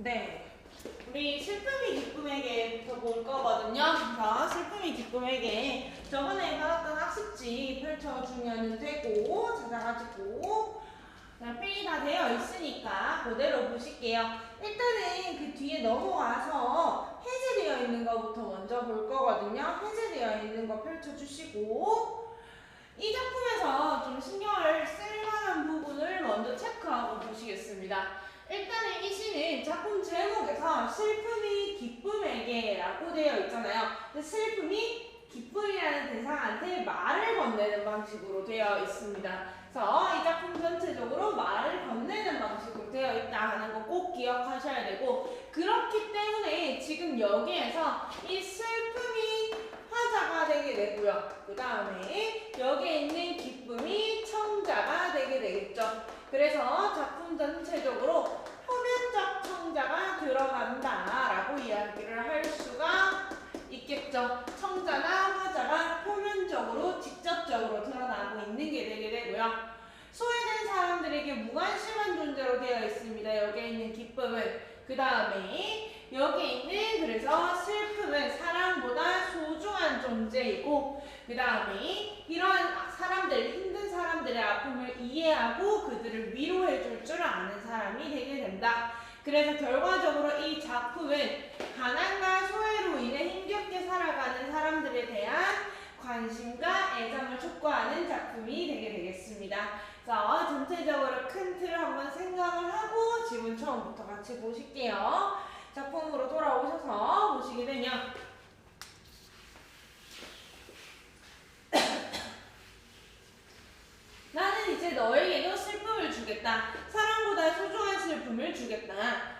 네. 우리 슬픔이 기쁨에게부터 볼 거거든요. 그래서 슬픔이 기쁨에게 저번에 받았던 학습지 펼쳐주면 되고, 찾아가지고, 필이 다 되어 있으니까 그대로 보실게요. 일단은 그 뒤에 넘어와서 해제되어 있는 것부터 먼저 볼 거거든요. 해제되어 있는 거 펼쳐주시고, 이 작품에서 좀 신경을 쓸 만한 부분을 먼저 체크하고 보시겠습니다. 일단은 이 시는 작품 제목에서 슬픔이 기쁨에게 라고 되어 있잖아요. 근데 슬픔이 기쁨이라는 대상한테 말을 건네는 방식으로 되어 있습니다. 그래서 이 작품 전체적으로 말을 건네는 방식으로 되어 있다 하는 거 꼭 기억하셔야 되고, 그렇기 때문에 지금 여기에서 이 슬픔이 화자가 되게 되고요. 그 다음에 여기에 있는 기쁨이 청자가 되게 되겠죠. 그래서 작품 전체적으로 표면적 청자가 들어간다라고 이야기를 할 수가 있겠죠. 청자나 화자가 표면적으로 직접적으로 드러나고 있는 게 되게 되고요. 소외된 사람들에게 무관심한 존재로 되어 있습니다. 여기에 있는 기쁨은. 그 다음에 여기에 있는 그래서 슬픔은 사랑보다 소중한 존재이고, 그 다음에 이런 사람들, 힘든 사람들의 아픔을 이해하고 그들을 위로해 줄 줄 아는 사람이 되게 된다. 그래서 결과적으로 이 작품은 가난과 소외로 인해 힘겹게 살아가는 사람들에 대한 관심과 애정을 촉구하는 작품이 되게 되겠습니다. 그래서 전체적으로 큰 틀을 한번 생각을 하고 지금 처음부터 같이 보실게요. 작품으로 돌아오셔서 보시게 되면 나는 이제 너에게도 슬픔을 주겠다. 사랑보다 소중한 슬픔을 주겠다.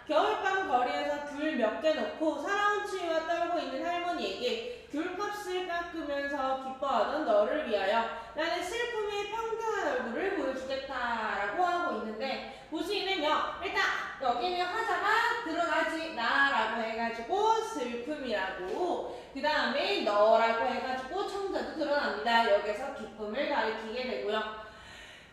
겨울밤 거리에서 귤 몇 개 넣고 살아온 추위와 떨고 있는 할머니에게 귤값을 깎으면서 기뻐하던 너를 위하여 나는 슬픔의 평등한 얼굴을 보여주겠다라고 하고 있는데, 보시면요, 일단 여기는 화자가 드러나지 나라고 해가지고 슬픔이라고, 그 다음에 너라고 해가지고 청자도 드러납니다. 여기서 기쁨을 가리키게 되고요.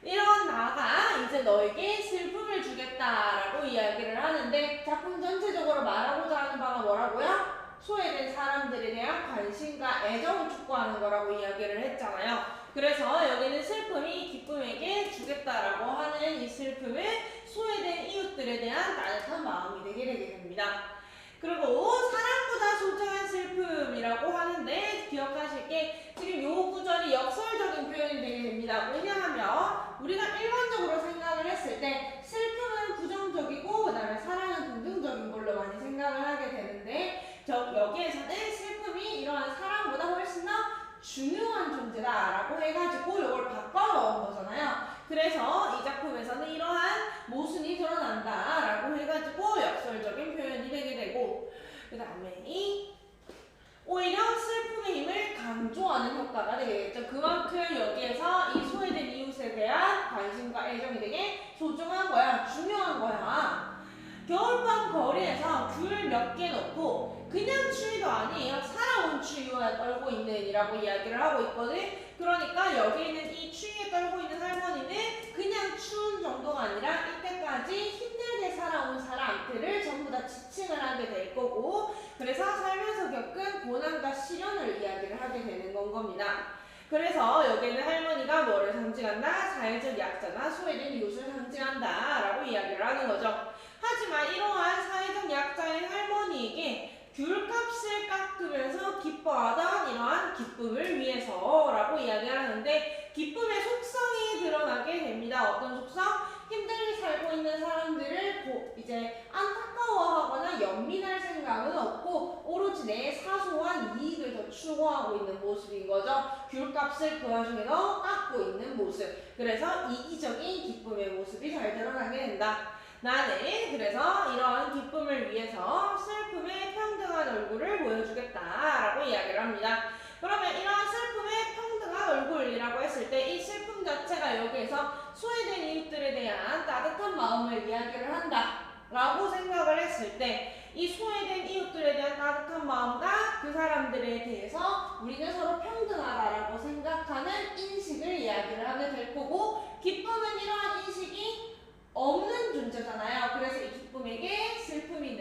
이런 나가 이제 너에게 슬픔을 주겠다라고 이야기를 하는데, 작품 전체적으로 말하고자 하는 바가 뭐라고요? 소외된 사람들에 대한 관심과 애정을 촉구하는 거라고 이야기를 했잖아요. 그래서 여기는 슬픔이 기쁨에게 주겠다라고 하는 이 슬픔은 소외된 이웃들에 대한 따뜻한 마음이 되게 됩니다. 그리고 사랑보다 소중한 슬픔이라고 하는데, 기억하실 게 지금 요 구절이 역설적인 표현이 되게 됩니다. 왜냐하면 우리가 일반적으로 생각을 했을 때 슬픔은 부정적이고 그 다음에 사랑은 긍정적인 걸로 많이 생각을 하게 되는데, 여기에서는 슬픔이 이러한 사랑보다 훨씬 더 중요한 존재다라고 해가지고 이걸 바꿔 넣은 거잖아요. 그래서 이 작품에서는 이러한 모순이 드러난다라고 해가지고 역설적인 표현이 되게 되고, 그 다음에 오히려 슬픔의 힘을 강조하는 효과가 되겠죠. 그만큼 여기에서 이 소외된 이웃에 대한 관심과 애정이 되게 소중한 거야, 중요한 거야. 겨울밤 거리에서 귤 몇 개 넣고, 그냥 추위도 아니에요. 살아온 추위와 떨고 있는 이라고 이야기를 하고 있거든. 그러니까 여기 있는 이 추위에 떨고 있는 할머니는 그냥 추운 정도가 아니라 이때까지 힘들게 살아온 사람들을 전부 다 지칭을 하게 될 거고, 그래서 살면서 겪은 고난과 시련을 이야기를 하게 되는 건 겁니다. 그래서 여기는 할머니가 뭐를 상징한다? 사회적 약자나 소외된 이웃을 상징한다 라고 이야기를 하는 거죠. 하지만 이러한 사회적 약자인 할머니에게 귤값을 깎으면서 기뻐하던 이러한 기쁨을 위해서라고 이야기를 하는데, 기쁨의 속성이 드러나게 됩니다. 어떤 속성? 힘들게 살고 있는 사람들을 이제 안타까워하거나 연민할 생각은 없고 오로지 내 사소한 이익을 더 추구하고 있는 모습인 거죠. 귤값을 그 와중에도 깎고 있는 모습. 그래서 이기적인 기쁨의 모습이 잘 드러나게 된다. 나는 그래서 이러한 기쁨을 위해서 슬픔의 평등한 얼굴을 보여주겠다라고 이야기를 합니다. 그러면 이러한 슬픔의 평등한 얼굴이라고 했을 때 이 슬픔 자체가 여기에서 소외된 이웃들에 대한 따뜻한 마음을 이야기를 한다라고 생각을 했을 때, 이 소외된 이웃들에 대한 따뜻한 마음과 그 사람들에 대해서 우리는 서로 평등하다라고 생각하는 인식을 이야기를 하게 될 거고, 기쁨은 이러한 인식이 없는 존재잖아요. 그래서 이 기쁨에게 슬픔이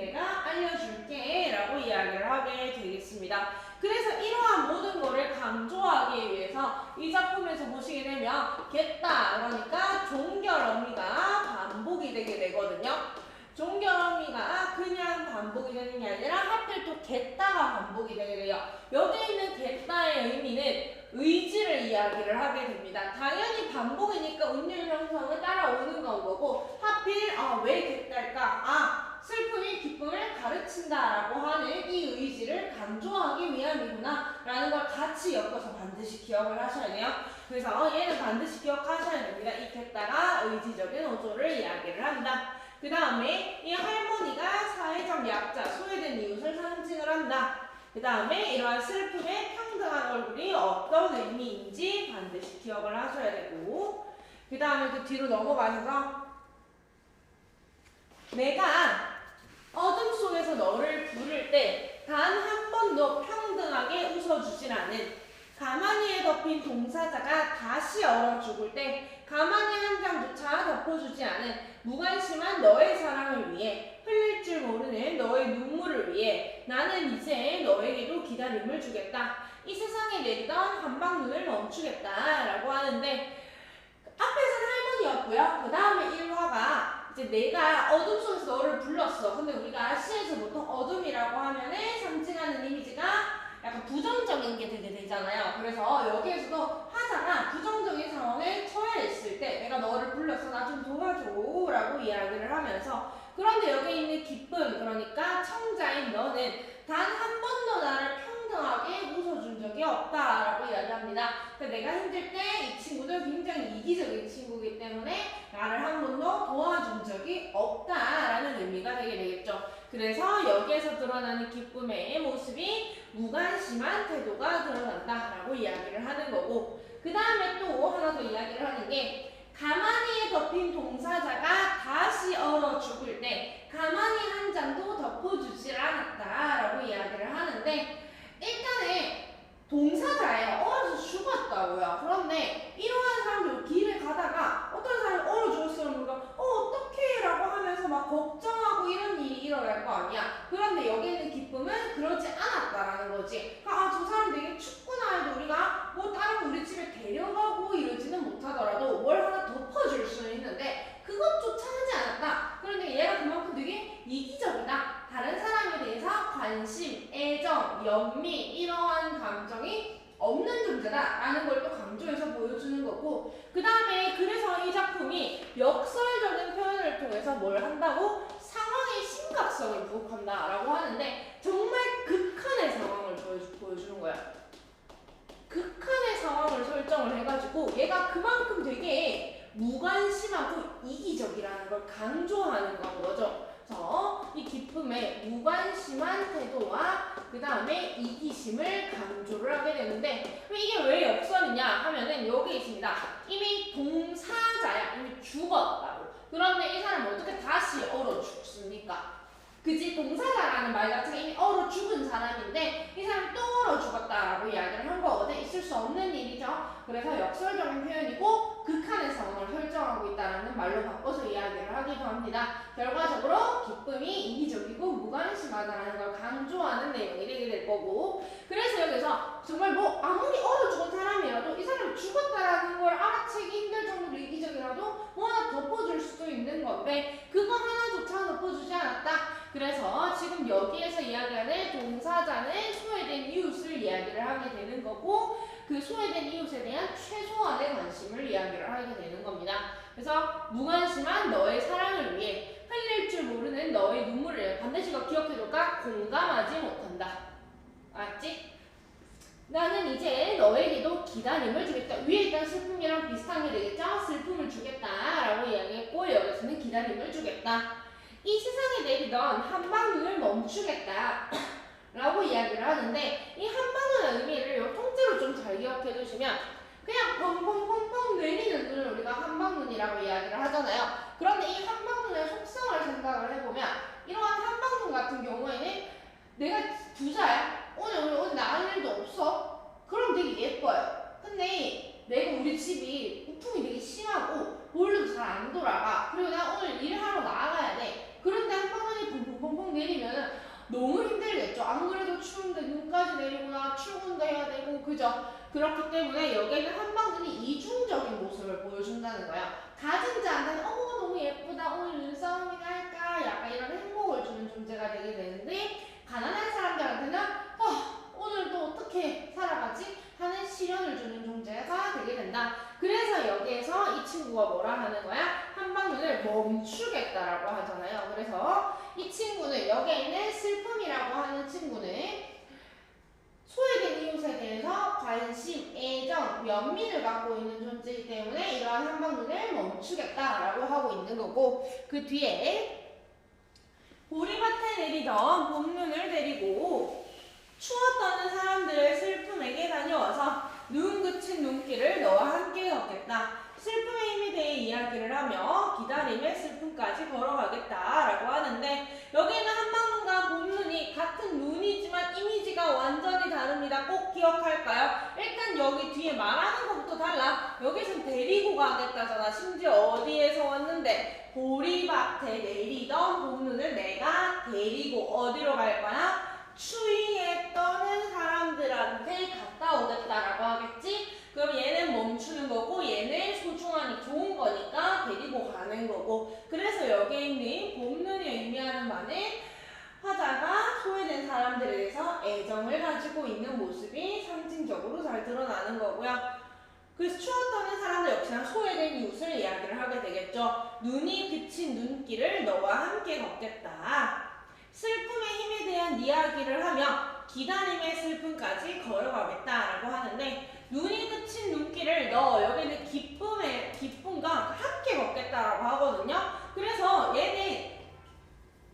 이 작품에서 보시게 되면 겠다 그러니까 종결어미가 반복이 되게 되거든요. 종결어미가 그냥 반복이 되는 게 아니라 하필 또 겠다가 반복이 되게 돼요. 여기 있는 겠다의 의미는 의지를 이야기를 하게 됩니다. 당연히 반복이니까 운율 형성은 따라오는 건 거고 하필 왜 겠달까? 슬픔이 기쁨을 가르친다라고 하는 이 의지를 강조하기 위함이구나 라는 걸 같이 엮어서 반드시 기억을 하셔야 돼요. 그래서 얘는 반드시 기억하셔야 됩니다. 이 겠다가 의지적인 어조를 이야기를 한다. 그 다음에 이 할머니가 사회적 약자, 소외된 이웃을 상징을 한다. 그 다음에 이러한 슬픔의 평등한 얼굴이 어떤 의미인지 반드시 기억을 하셔야 되고 그 다음에 그 뒤로 넘어가셔서 내가 어둠 속에서 너를 부를 때 단 한 번도 평등하게 웃어주질 않은 가만히에 덮인 동사자가 다시 얼어 죽을 때 가만히 한 장조차 덮어주지 않은 무관심한 너의 사랑을 위해 흘릴 줄 모르는 너의 눈물을 위해 나는 이제 너에게도 기다림을 주겠다. 이 세상에 내리던 한방눈을 멈추겠다 라고 하는데 앞에서는 할머니였고요. 그 다음에 1화가 이제 내가 어둠 속에서 너를 불렀어. 근데 우리가 시에서 보통 어둠이라고 하면은 상징하는 이미지가 약간 부정적인 게 되게 되잖아요. 그래서 여기에서도 하자가 부정적인 상황에 처해 있을 때 내가 너를 불렀어. 나 좀 도와줘 라고 이야기를 하면서 그런데 여기 있는 기쁨 그러니까 청자인 너는 단 한 번도 나를 평등하게 웃어준 적이 없다라고 이야기합니다. 그러니까 내가 힘들 때 이 친구도 굉장히 이기적인 친구이기 때문에 나를 한 번도 도와준 적이 없다라는 의미가 되게 되겠죠. 그래서 여기에서 드러나는 기쁨의 모습이 무관심한 태도가 드러난다라고 이야기를 하는 거고 그 다음에 또 하나 더 이야기를 하는 게 가만히에 덮인 동사자가 다시 얼어 죽을 때 가만히 한 장도 덮어주질 않았다라고 이야기를 하는데 일단은 동사자예요. 얼어서 죽었다고요. 그런데 이러한 사람들 길에 가다가 어떤 사람이 얼어 죽었으면 우리가 어떡해 라고 하면서 막 걱정하고 이런 일이 일어날 거 아니야. 그런데 여기 있는 기쁨은 그러지 않았다라는 거지. 그러니까 저 사람 되게 춥구나 해도 우리가 뭐 다른 우리 집에 데려가고 이러지는 못하더라도 뭘 하나 덮어줄 수는 있는데 그것조차 하지 않았다. 그런데 얘가 그만큼 되게 이기적이다. 다른 사람에 대해서 관심, 애정, 연미 이러한 감정이 없는 존재다라는 걸 또 강조해서 보여주는 거고 그 다음에 그래서 이 작품이 역설적인 표현을 통해서 뭘 한다고? 상황의 심각성을 부각한다라고 하는데 정말 극한의 상황을 보여주는 거야. 극한의 상황을 설정을 해가지고 얘가 그만큼 되게 무관심하고 이기적이라는 걸 강조하는 건 거죠. 그래서 이 기쁨의 무관심한 태도와 그 다음에 이기심을 강조를 하게 되는데 이게 왜 역설이냐 하면은 여기 있습니다. 이미 동사자야. 이미 죽었다고. 그런데 이 사람은 어떻게 다시 얼어 죽습니까? 그지? 동사자라는 말 자체가 이미 얼어 죽은 사람인데 이 사람이 또 얼어 죽었다라고 이야기를 한 거거든. 있을 수 없는 일이죠. 그래서 역설적인 표현이고 극한의 상황을 설정하고 있다는 말로 바꿔서 이야기를 하기도 합니다. 결과적으로 기쁨이 이기적이고 무관심하다는 걸 강조하는 내용이 되게 될 거고 그래서 여기서 정말 뭐 아무리 얼어 죽은 사람이라도 이 사람이 죽었다라는 걸 알아채기 힘들 정도로 이기적이라도 뭐 하나 덮어줄 수도 있는 건데 그거 하나조차 덮어주지 않았다. 그래서 지금 여기에서 이야기하는 동사자는 소외된 이웃을 이야기를 하게 되는 거고 그 소외된 이웃에 대한 최소한의 관심을 이야기를 하게 되는 겁니다. 그래서 무관심한 너의 사랑을 위해 흘릴 줄 모르는 너의 눈물을 반드시 기억해둘까? 공감하지 못한다. 알았지? 나는 이제 너에게도 기다림을 주겠다. 위에 있던 슬픔이랑 비슷한 게 되겠죠? 슬픔을 주겠다 라고 이야기했고 여기서는 기다림을 주겠다. 이 세상에 내리던 한방눈을 멈추겠다 라고 이야기를 하는데 이 한방눈의 의미를 통째로 좀 잘 기억해 두시면 그냥 펑펑펑펑 내리는 눈을 우리가 한방눈이라고 이야기를 하잖아요. 그런데 이 한방눈의 속성을 생각을 해보면 이러한 한방눈 같은 경우에는 내가 부자야. 오늘 어디 나갈 일도 없어. 그럼 되게 예뻐요. 근데 내가 우리 집이 우풍이 되게 심하고 보일러도 잘 안 돌아가. 그리고 나 오늘 일하러 나가야 돼. 그런데 한방눈이 펑펑펑펑 내리면 너무 힘들겠죠. 안 그래도 추운데 눈까지 내리고 나 출근도 해야 되고 그죠? 그렇기 때문에 여기에는 한방눈이 이중적인 모습을 보여준다는 거야. 가진 자한테는 어머 너무 예쁘다 오늘 눈싸움이나 할까 약간 이런 행복을 주는 존재가 되게 되는데 가난한 사람들한테는 오늘 또 어떻게 살아가지 하는 시련을 주는 존재가 되게 된다. 그래서 여기에서 이 친구가 뭐라 하는 거야? 한방눈을 멈추겠다라고 하잖아요. 그래서 이 친구는 여기에 있는 슬픔이라고 하는 친구는 소외된 이웃에 대해서 관심, 애정, 연민을 갖고 있는 존재이기 때문에 이러한 한방눈을 멈추겠다라고 하고 있는 거고 그 뒤에 보리밭에 내리던 봄눈을 데리고 추워 떠는 사람들의 슬픔에게 다녀와서 눈 그친 눈길을 너와 함께 걷겠다. 슬픔의 힘에 대해 이야기를 하며 기다림의 슬픔까지 걸어가겠다라고 하는데 여기는 한방눈과 봄눈이 같은 눈이지만 이미지가 완전히 다릅니다. 꼭 기억할까요? 일단 여기 뒤에 말하는 것부터 달라. 여기선 데리고 가겠다잖아. 심지어 어디에서 왔는데 보리밭에 내리던 봄눈을 내가 데리고 어디로 갈 거야? 추위에 떠는 사람들한테 갔다 오겠다라고 하겠지? 그럼 얘는 멈추는 거고 얘는 소중하니 좋은 거니까 데리고 가는 거고 그래서 여기에 있는 봄눈이 의미하는 바는 화자가 소외된 사람들에 대해서 애정을 가지고 있는 모습이 상징적으로 잘 드러나는 거고요. 그래서 추워 떠는 사람들 역시나 소외된 이웃을 이야기를 하게 되겠죠. 눈이 그친 눈길을 너와 함께 걷겠다. 슬픔의 힘에 대한 이야기를 하며 기다림의 슬픔까지 걸어가겠다라고 하는데 눈이 그친 눈길을 여기는 기쁨과 함께 걷겠다라고 하거든요. 그래서 얘는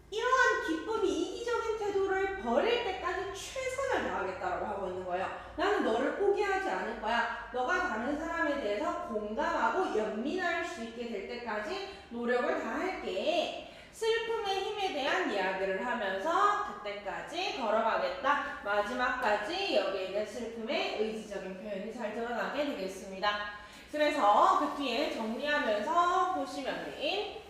이러한 기쁨이 이기적인 태도를 버릴 때까지 최선을 다하겠다라고 하고 있는 거예요. 나는 너를 포기하지 않을 거야. 너가 다른 사람에 대해서 공감하고 연민할 수 있게 될 때까지 노력을 다할게. 슬픔의 힘에 대한 이야기를 하면서 그때까지 걸어가겠다. 마지막까지 여기에 있는 슬픔의 의지적인 표현이 잘 드러나게 되겠습니다. 그래서 그 뒤에 정리하면서 보시면은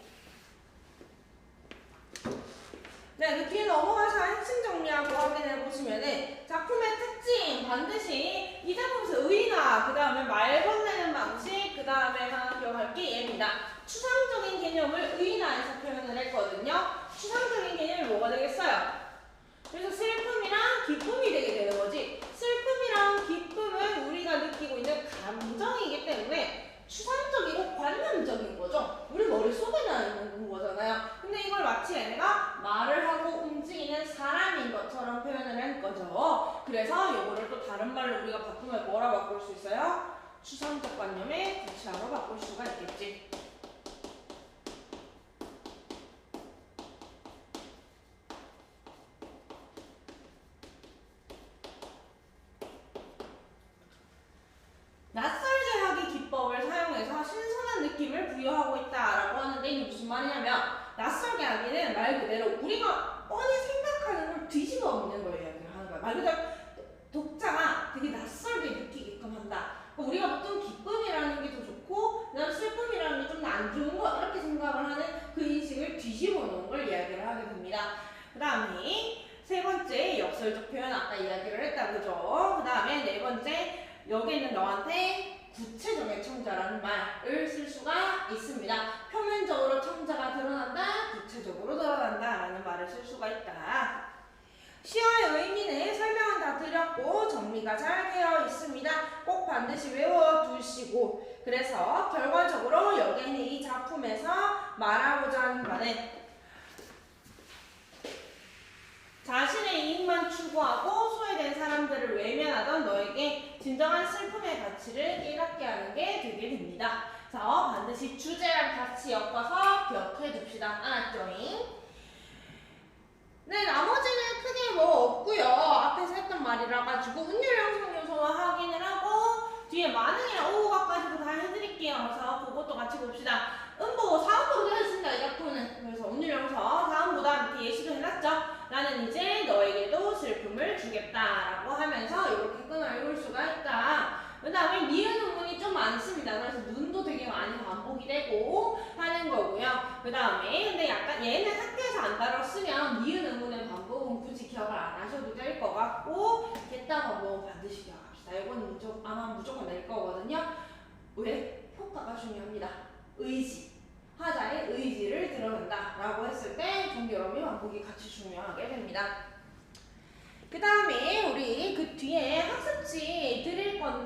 그 뒤에 넘어가서 핵심 정리하고 확인해 보시면은 작품의 특징 반드시 이 작품에서 의나 그 다음에 말 건네는 방식 그 다음에 하나 기억할 게 얘입니다. 추상적인 개념을 의나에서 표현을 했거든요. 추상적인 개념이 뭐가 되겠어요? 그래서 슬픔이랑 기쁨이 되게 되는 거지. 슬픔이랑 기쁨은 우리가 느끼고 있는 감정이기 때문에 추상적이고 관념적인 거죠. 우리 머릿속에 나 있는 거잖아요. 근데 이걸 마치 얘네가 말을 하고 움직이는 사람인 것처럼 표현을 한 거죠. 그래서 이거를 또 다른 말로 우리가 바꾸면 뭐라 바꿀 수 있어요? 추상적 관념의 구체화로 바꿀 수가 있겠지. 낯설게 하기 기법을 사용해서 신선한 느낌을 부여하고 있다라고 하는데 이게 무슨 말이냐면 낯설게 하기는 말 그대로 우리가 뻔히 생각하는 걸 뒤집어 엎는 걸 이야기를 하는 거야. 말 그대로 독자가 되게 낯설게 느끼게끔 한다. 우리가 보통 기쁨이라는 게 더 좋고 그다음 슬픔이라는 게 좀 안 좋은 거 이렇게 생각을 하는 그 인식을 뒤집어 놓은 걸 이야기를 하게 됩니다. 그 다음에 세 번째 역설적 표현 아까 이야기를 했다 그죠? 그 다음에 네 번째 여기는 너한테 구체적인 청자라는 말을 쓸 수가 있습니다. 표면적으로 청자가 드러난다, 구체적으로 드러난다 라는 말을 쓸 수가 있다. 시어의 의미는 설명은 다 드렸고 정리가 잘 되어 있습니다. 꼭 반드시 외워두시고 그래서 결과적으로 여기는 이 작품에서 말하고자 하는 바는 자신의 이익만 추구하고 소외된 사람들을 외면하던 너에게 진정한 슬픔의 가치를 깨닫게 하는 게 되게 됩니다. 그래서 반드시 주제랑 같이 엮어서 기억해 둡시다. 알았죠잉? 네, 나머지는 크게 뭐 없고요. 앞에서 했던 말이라 가지고 운율 형성 요소와 확인을 하고 뒤에 만행이랑 오후각까지도 다 해드릴게요. 그래서 그것도 같이 봅시다. 음보 4음보도 했습니다. 이 작품은. 그래서 운율 형성 4음보다 밑에 예시도 해놨죠. 나는 이제 너에게도 슬픔을 주겠다라고 하면서 이렇게 끊어 읽을 수가 있다. 그 다음에 니은 음문이 좀 많습니다. 그래서 눈도 되게 많이 반복이 되고 하는 거고요. 그 다음에 근데 약간 얘는 학교에서 안 다뤘으면 니은 음문의 반복은 굳이 기억을 안 하셔도 될 것 같고 겠다 반복은 반드시 기억합시다. 이거는 아마 무조건 낼 거거든요. 왜? 효과가 중요합니다. 의지. 하자의 의지를 드러낸다 라고 했을 때 동기어미 반복이 같이 중요하게 됩니다. 그 다음에 우리 그 뒤에 학습지 드릴 건데